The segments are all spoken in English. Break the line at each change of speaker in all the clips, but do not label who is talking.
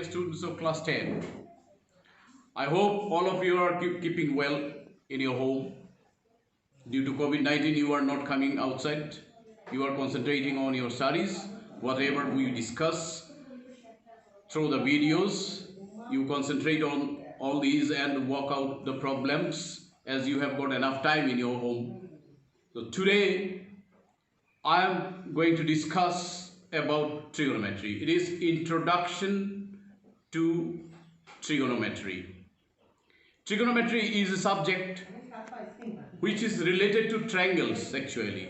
students of class 10. I hope all of you are keeping well in your home. Due to COVID-19, you are not coming outside. You are concentrating on your studies. Whatever we discuss through the videos, you concentrate on all these and work out the problems as you have got enough time in your home. So today, I am going to discuss about trigonometry. It is introduction to trigonometry. Trigonometry is a subject which is related to triangles actually.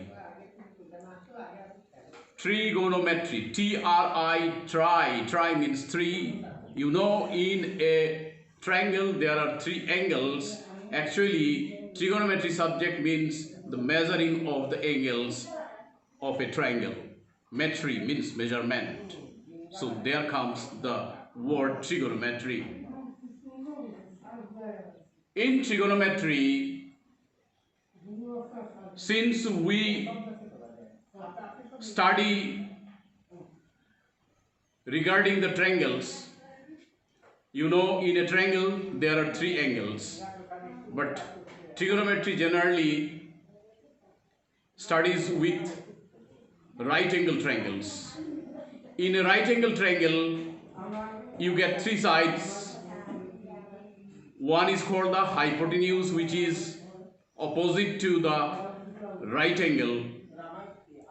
Trigonometry, T-R-I, tri means three. You know, in a triangle there are three angles. Actually, trigonometry subject means the measuring of the angles of a triangle. Metry means measurement. So there comes the word trigonometry. In trigonometry, since we study regarding the triangles, you know, in a triangle there are three angles, but trigonometry generally studies with right angle triangles. In a right angle triangle, you get three sides. One is called the hypotenuse, which is opposite to the right angle,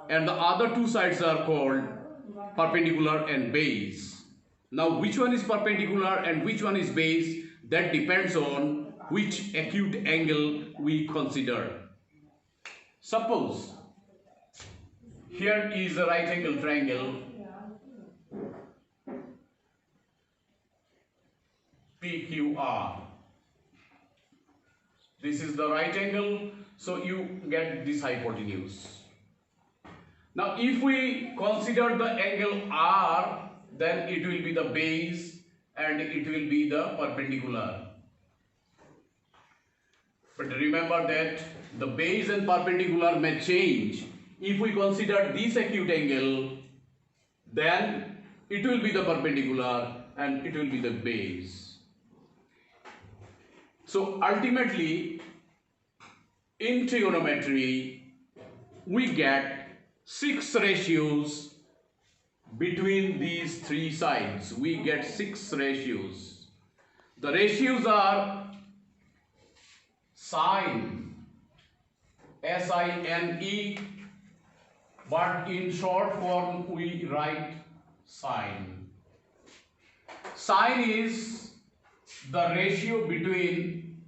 and the other two sides are called perpendicular and base. Now, which one is perpendicular and which one is base, that depends on which acute angle we consider. Suppose here is a right angle triangle PQR. This is the right angle, so you get this hypotenuse. Now, if we consider the angle R, then it will be the base and it will be the perpendicular. But remember that the base and perpendicular may change. If we consider this acute angle, then it will be the perpendicular and it will be the base. So ultimately, in trigonometry, we get 6 ratios between these three sides. We get 6 ratios. The ratios are sine, S-I-N-E, but in short form we write sine. Sine is the ratio between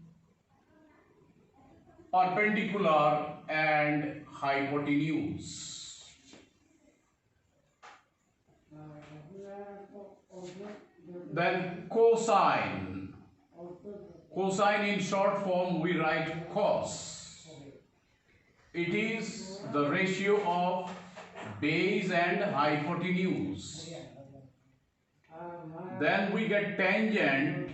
perpendicular and hypotenuse. Then cosine. Cosine in short form we write cos. It is the ratio of base and hypotenuse. Then we get tangent.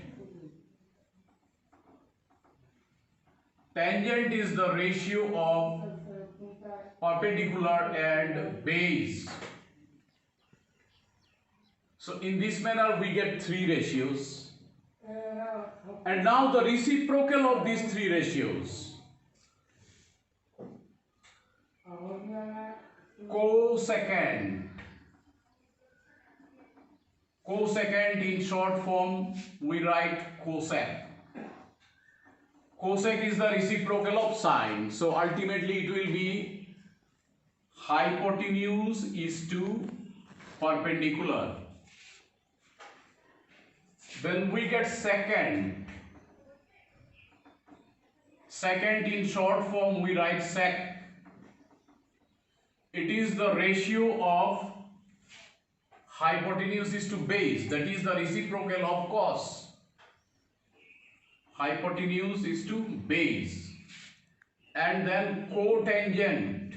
Tangent is the ratio of perpendicular and base. So in this manner we get 3 ratios. And now the reciprocal of these 3 ratios. Cosecant. Cosecant in short form we write cosec. Cosec is the reciprocal of sine. So ultimately it will be hypotenuse is to perpendicular. Then we get secant. Secant in short form we write sec. It is the ratio of hypotenuse is to base, that is the reciprocal of cos. Hypotenuse is to base. And then cotangent.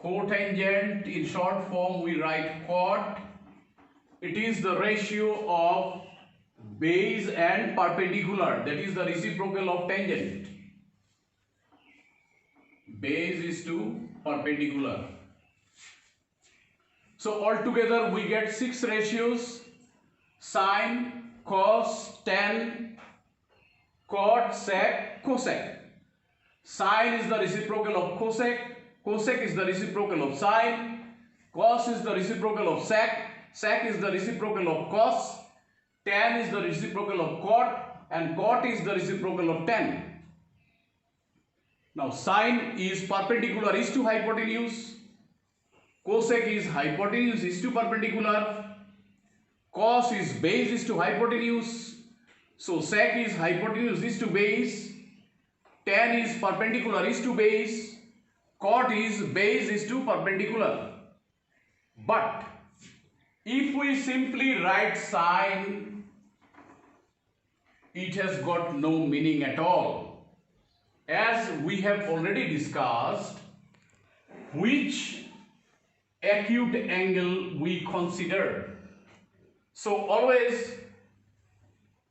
Cotangent in short form we write cot. It is the ratio of base and perpendicular, that is the reciprocal of tangent. Base is to perpendicular. So altogether we get 6 ratios: sine, cos, tan, cot, sec, cosec. Sine is the reciprocal of cosec, cosec is the reciprocal of sine, cos is the reciprocal of sec, sec is the reciprocal of cos, tan is the reciprocal of cot, and cot is the reciprocal of tan. Now sine is perpendicular is to hypotenuse, cosec is hypotenuse is to perpendicular, cos is base is to hypotenuse, so sec is hypotenuse is to base, tan is perpendicular is to base, cot is base is to perpendicular. But if we simply write sine, it has got no meaning at all, as we have already discussed which acute angle we consider. So always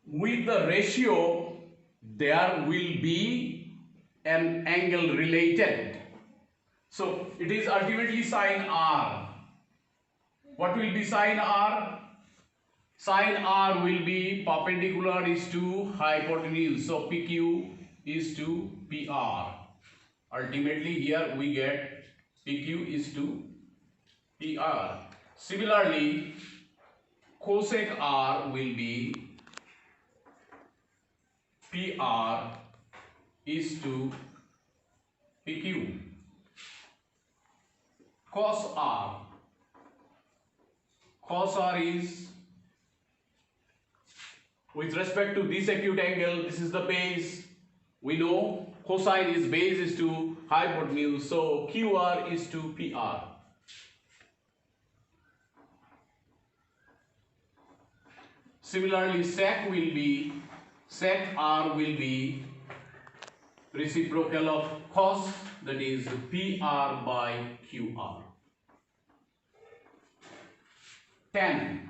with the ratio there will be an angle related. So it is ultimately sine r. What will be sine r? Sine r will be perpendicular is to hypotenuse. So PQ is to PR. Ultimately here we get PQ is to PR. Similarly, cosec r will be PR is to PQ. Cos r is, with respect to this acute angle, this is the base. We know cosine is base is to hypotenuse, so QR is to PR. Similarly, sec r will be reciprocal of cos, that is PR by QR. Tan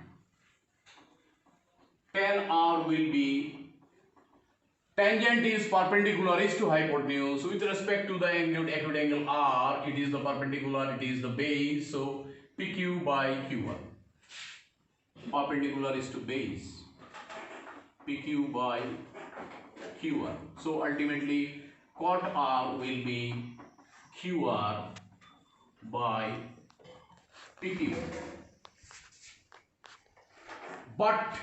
r will be, tangent is perpendicular is to hypotenuse. With respect to the acute angle r, it is the perpendicular, it is the base, so PQ by QR. Perpendicular is to base, PQ by QR. So ultimately cot r will be QR by PQ. But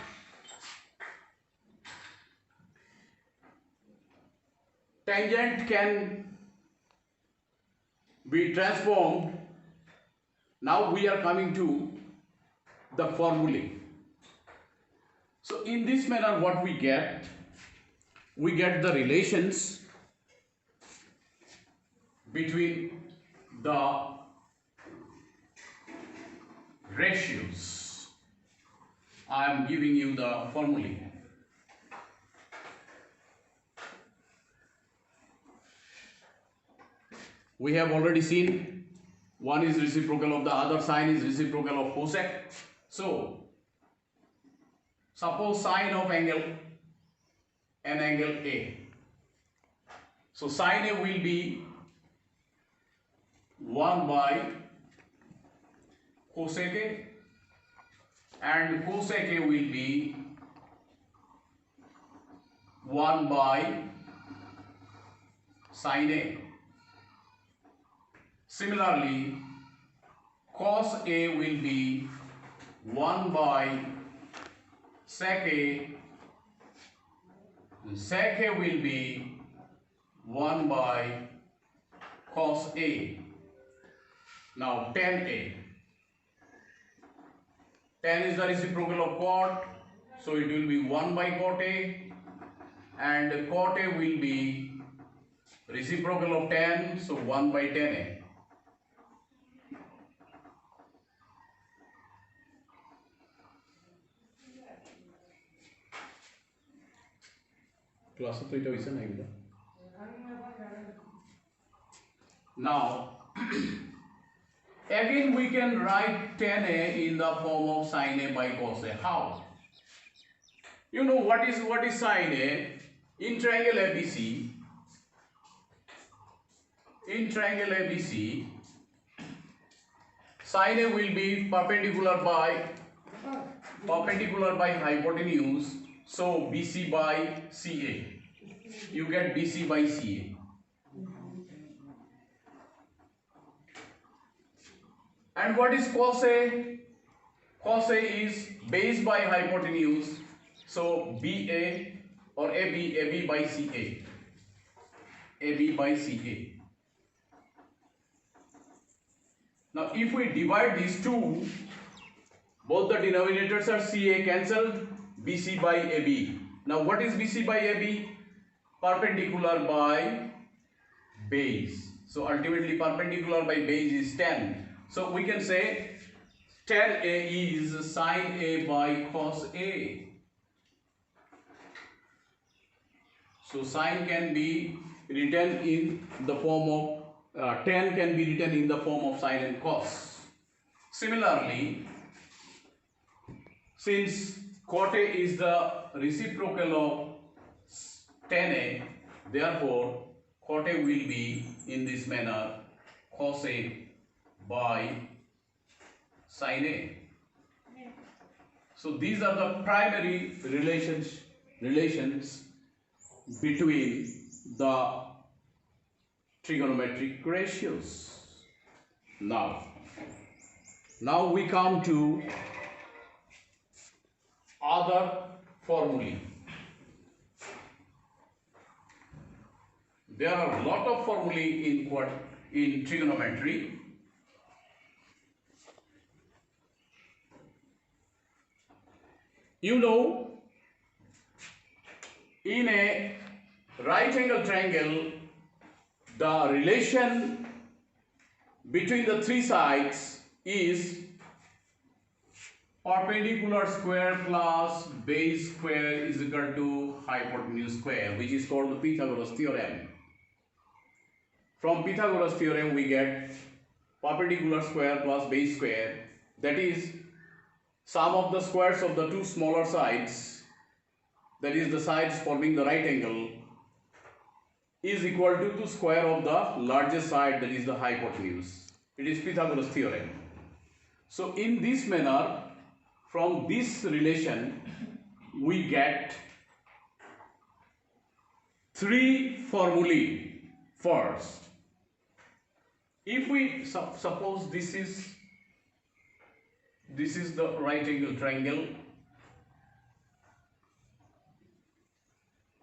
tangent can be transformed. Now we are coming to the formulae. So in this manner what we get the relations between the ratios. I am giving you the formulae. We have already seen one is reciprocal of the other, sine is reciprocal of cosec. So suppose sine of an angle A. So sine A will be 1 by cosec A, and cosec A will be 1 by sine A. Similarly, cos A will be 1 by sec A, and sec A will be 1 by cos A. Now tan A. Tan is the reciprocal of cot, so it will be 1 by cot A, and cot A will be reciprocal of tan, so 1 by tan A. Now again we can write tan A in the form of sin A by cos A. How? You know what is sin A? In triangle ABC, Sin A will be perpendicular by hypotenuse. So BC by CA. You get BC by CA. And what is cos A? Cos A is base by hypotenuse. So BA or AB by CA. AB by CA. Now if we divide these two, both the denominators are CA cancelled, BC by AB. Now what is BC by AB? Perpendicular by base. So ultimately perpendicular by base is tan. So we can say tan A is sin A by cos A. So sin can be written in the form of tan can be written in the form of sin and cos. Similarly, since cot A is the reciprocal of tan A, therefore cot A will be in this manner cos A by sin A. So these are the primary relations between the trigonometric ratios. Now we come to other formulae. There are a lot of formulae in trigonometry. You know, in a right angle triangle, the relation between the three sides is perpendicular square plus base square is equal to hypotenuse square, which is called the Pythagoras theorem. From Pythagoras theorem we get perpendicular square plus base square, that is sum of the squares of the two smaller sides, that is the sides forming the right angle, is equal to the square of the largest side, that is the hypotenuse. It is Pythagoras theorem. So in this manner, from this relation we get three formulae. First, if we suppose this is the right angle triangle,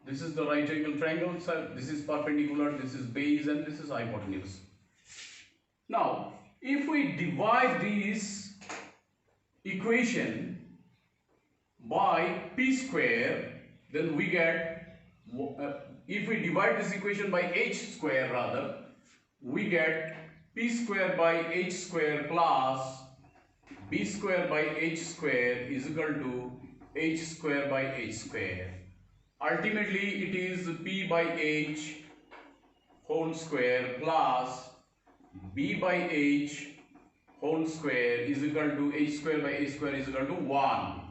this is the right angle triangle, so this is perpendicular, this is base, and this is hypotenuse. Now if we divide this equation by p square, then we get, if we divide this equation by h square rather, we get p square by h square plus b square by h square is equal to h square by h square. Ultimately it is p by h whole square plus b by h whole square is equal to h square by h square is equal to 1.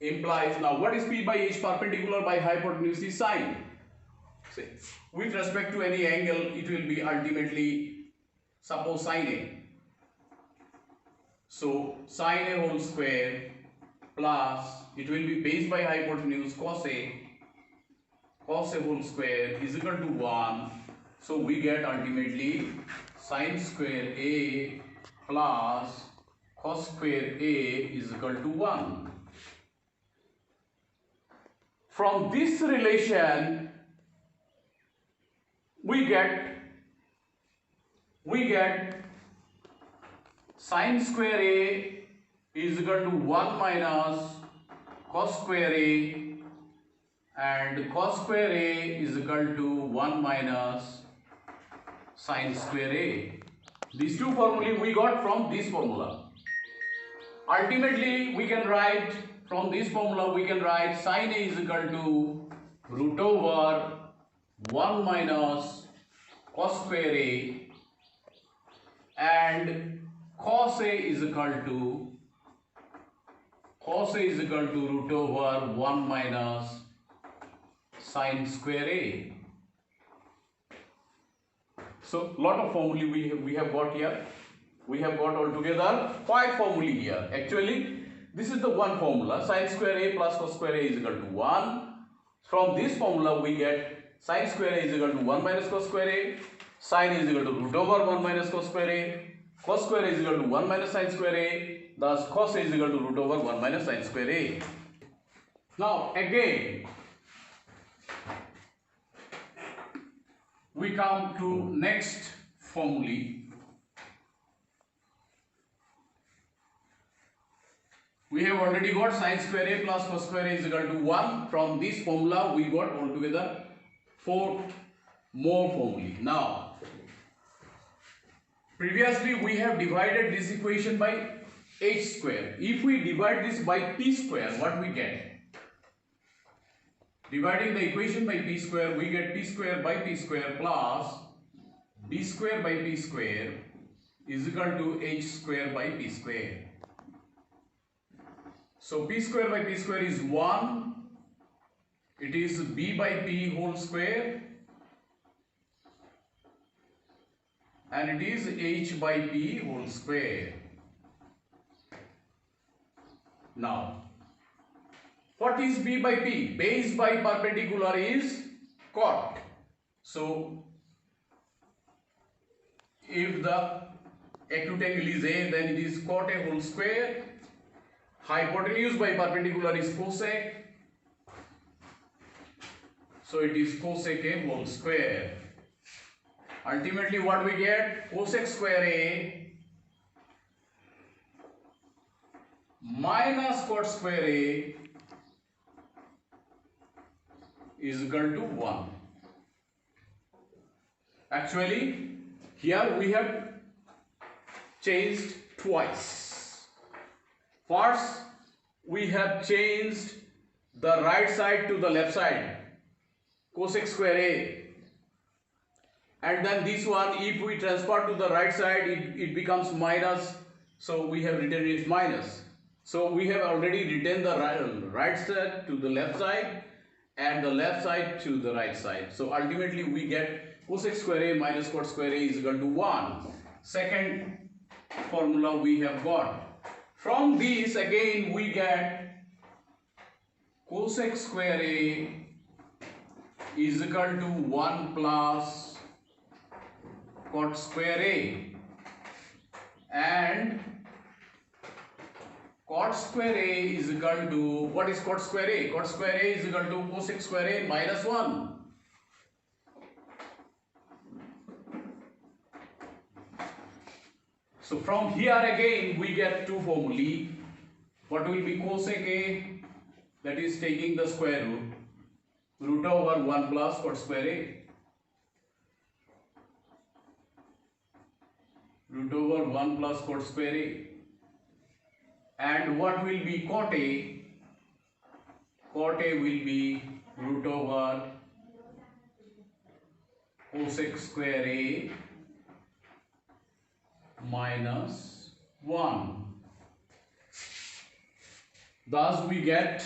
Implies, now what is p by h? Perpendicular by hypotenuse is sine. See, with respect to any angle it will be ultimately, suppose sine A. So sine A whole square plus, it will be base by hypotenuse cos A whole square is equal to 1. So we get ultimately sine square A plus cos square A is equal to 1. From this relation we get sine square A is equal to 1 minus cos square A, and cos square A is equal to 1 minus sine square A. These two formulae we got from this formula. Ultimately we can write, from this formula we can write sine A is equal to root over 1 minus cos square A, and cos A is equal to root over 1 minus sine square A. So lot of formulae we have got here. We have got altogether 5 formulae here. Actually, this is the one formula. Sin square a plus cos square a is equal to 1. From this formula, we get sin square a is equal to 1 minus cos square a. Sin is equal to root over 1 minus cos square a. Cos square a is equal to 1 minus sin square a. Thus, cos a is equal to root over 1 minus sin square a. Now, again, we come to next formulae. We have already got sin square a plus cos square a is equal to 1. From this formula, we got altogether 4 more formulae. Now, previously we have divided this equation by h square. If we divide this by p square, what we get? Dividing the equation by p square, we get p square by p square plus b square by p square is equal to h square by p square. So p square by p square is 1. It is b by p whole square. And it is h by p whole square. Now, what is b by p? Base by perpendicular is cot. So, if the acute angle is a, then it is cot a whole square. Hypotenuse by perpendicular is cosec. So, it is cosec a whole square. Ultimately, what we get? Cosec square a minus cot square a is equal to 1. Actually, here we have changed twice. First, we have changed the right side to the left side, cosec square a. And then this one, if we transfer to the right side, it becomes minus. So we have written it minus. So we have already written the right side to the left side and the left side to the right side. So ultimately we get cosec square a minus cot square a is equal to 1. Second formula we have got. From this again we get cosec square a is equal to 1 plus cot square a, and cot square a is equal to, what is cot square a? Cot square a is equal to cosec square a minus 1. So from here again we get two formulae. What will be cosec a? That is taking the square root, root over 1 plus cot square a. Root over 1 plus cot square a. And what will be cot a? Cot a will be root over cosec square a minus 1. Thus we get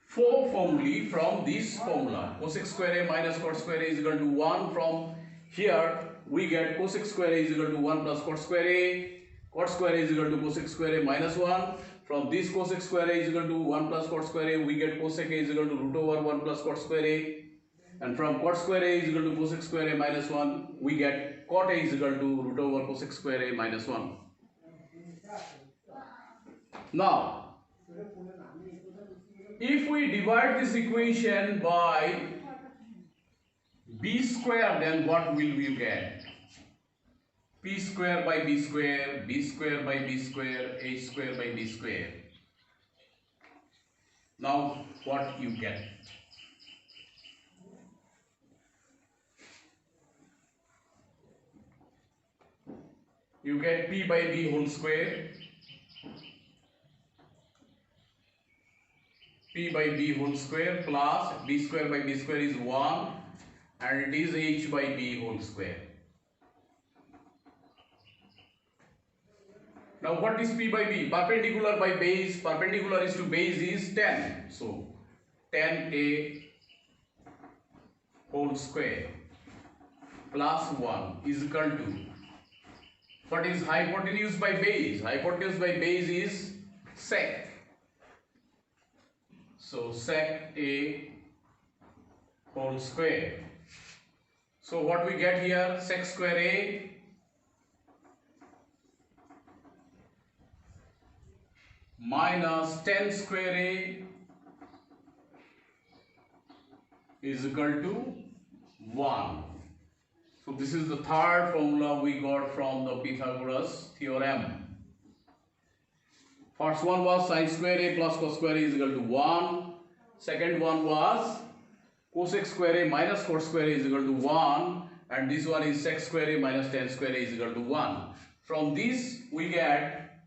4 formulae from this formula. Cosec square a minus cot square a is equal to 1. From here we get cosec square a is equal to 1 plus cot square a. Cot square a is equal to cosec square a minus 1. From this cosec square a is equal to 1 plus cot square a, we get cosec a is equal to root over 1 plus cot square a. And from cot square a is equal to cosec square a minus 1, we get cot a is equal to root over cosec square a minus 1. Now, if we divide this equation by b square, then what will we get? P square by b square, b square by b square, h square by b square. Now, what you get? You get p by b whole square, p by b whole square plus b square by b square is 1 and it is h by b whole square. Now what is p by b? Perpendicular by base, perpendicular is to base is 10. So 10a whole square plus 1 is equal to What is hypotenuse by base? Hypotenuse by base is sec. So sec A whole square. So what we get here? Sec square A minus tan square A is equal to 1. So this is the third formula we got from the Pythagoras theorem. First one was sin square A plus cos square A is equal to 1. Second one was cosec square A minus cos square A is equal to 1. And this one is sec square A minus tan square A is equal to 1. From this we get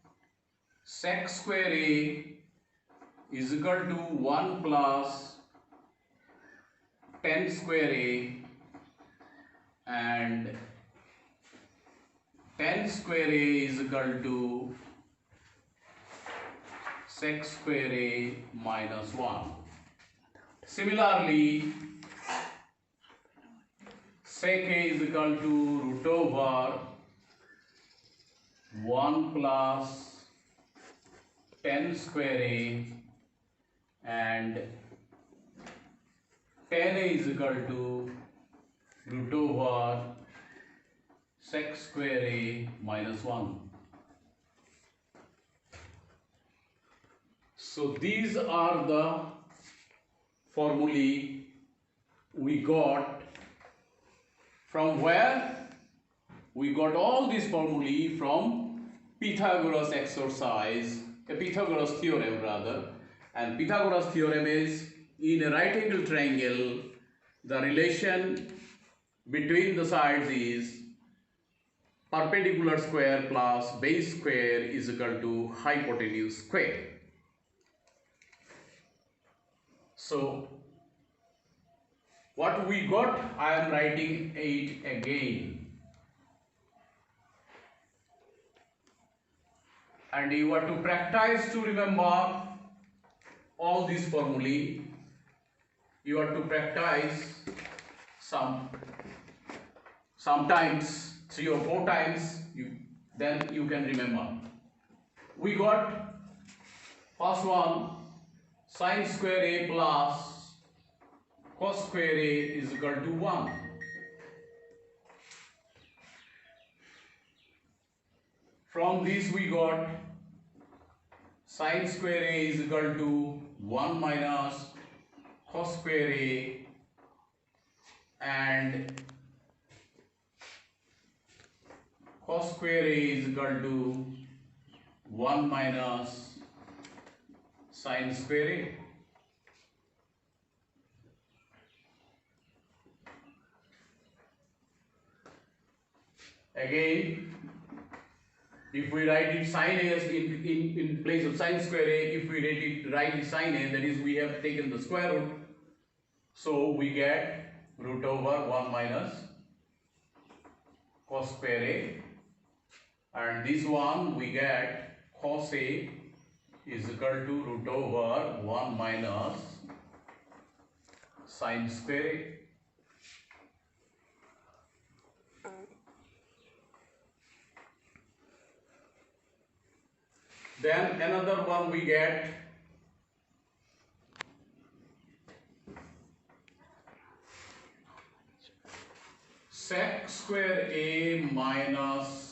sec square A is equal to 1 plus tan square A and tan square A is equal to sec square A minus 1. Similarly, sec A is equal to root over 1 plus tan square A and tan A is equal to root over sec square A minus 1. So these are the formulae we got. From where? We got all these formulae from Pythagoras exercise, a Pythagoras theorem rather. And Pythagoras theorem is, in a right angle triangle, the relation between the sides is perpendicular square plus base square is equal to hypotenuse square. So what we got, I am writing it again. And you have to practice to remember all these formulae. You have to practice sometimes 3 or 4 times, then you can remember. We got first one, sin square A plus cos square A is equal to 1. From this we got sin square A is equal to 1 minus cos square A and cos square A is equal to 1 minus sin square A. Again, if we write it sin A as in place of sin square A, if we write it sin A, that is we have taken the square root, so we get root over 1 minus cos square A, and this one we get cos A is equal to root over 1 minus sin square A. Then another one we get sec square A minus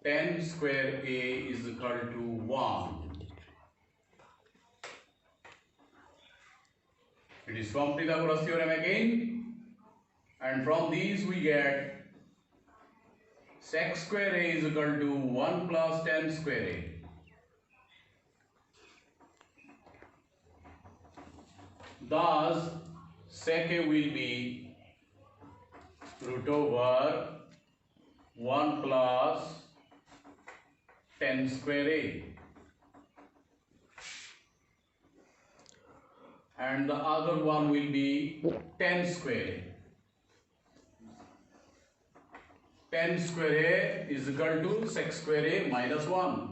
tan square A is equal to 1. It is from Pythagoras theorem again, and from these we get sec square A is equal to 1 plus tan square A. Thus, sec A will be root over 1 plus tan square A. And the other one will be tan square A. Tan square A is equal to sec square A minus 1.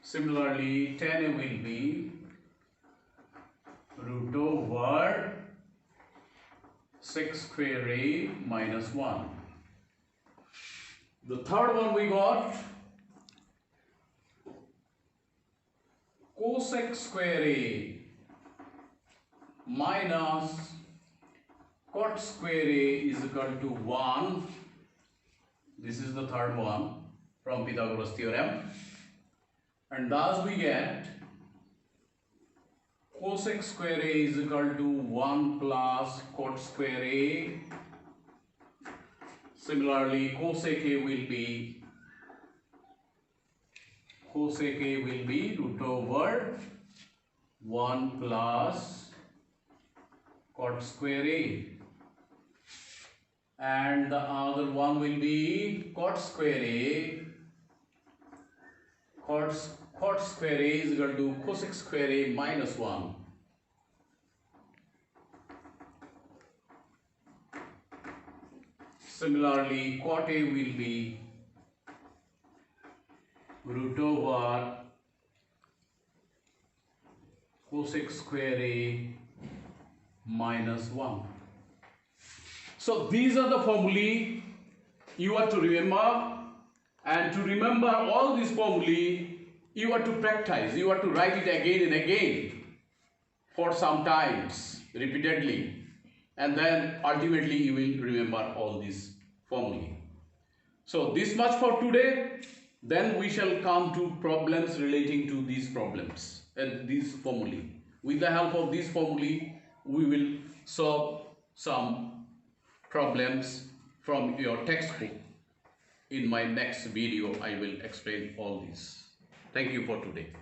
Similarly, tan A will be root over sec square a minus 1. The third one we got cosec square a minus cot square a is equal to 1. This is the third one from Pythagoras theorem, and thus we get cosec square a is equal to 1 plus cot square a. Similarly, cosec a will be root over 1 plus cot square a, and the other one will be cot square a. Cot square a is equal to cosec square a minus 1. Similarly, cot a will be root over cosec square a minus 1. So these are the formulae you are to remember, and to remember all these formulae you are to practice, you are to write it again and again for some times repeatedly, and then ultimately you will remember all these formulae. So this much for today. Then we shall come to problems relating to these problems and these formulae. With the help of these formulae, we will solve some problems from your textbook. In my next video, I will explain all these. Thank you for today.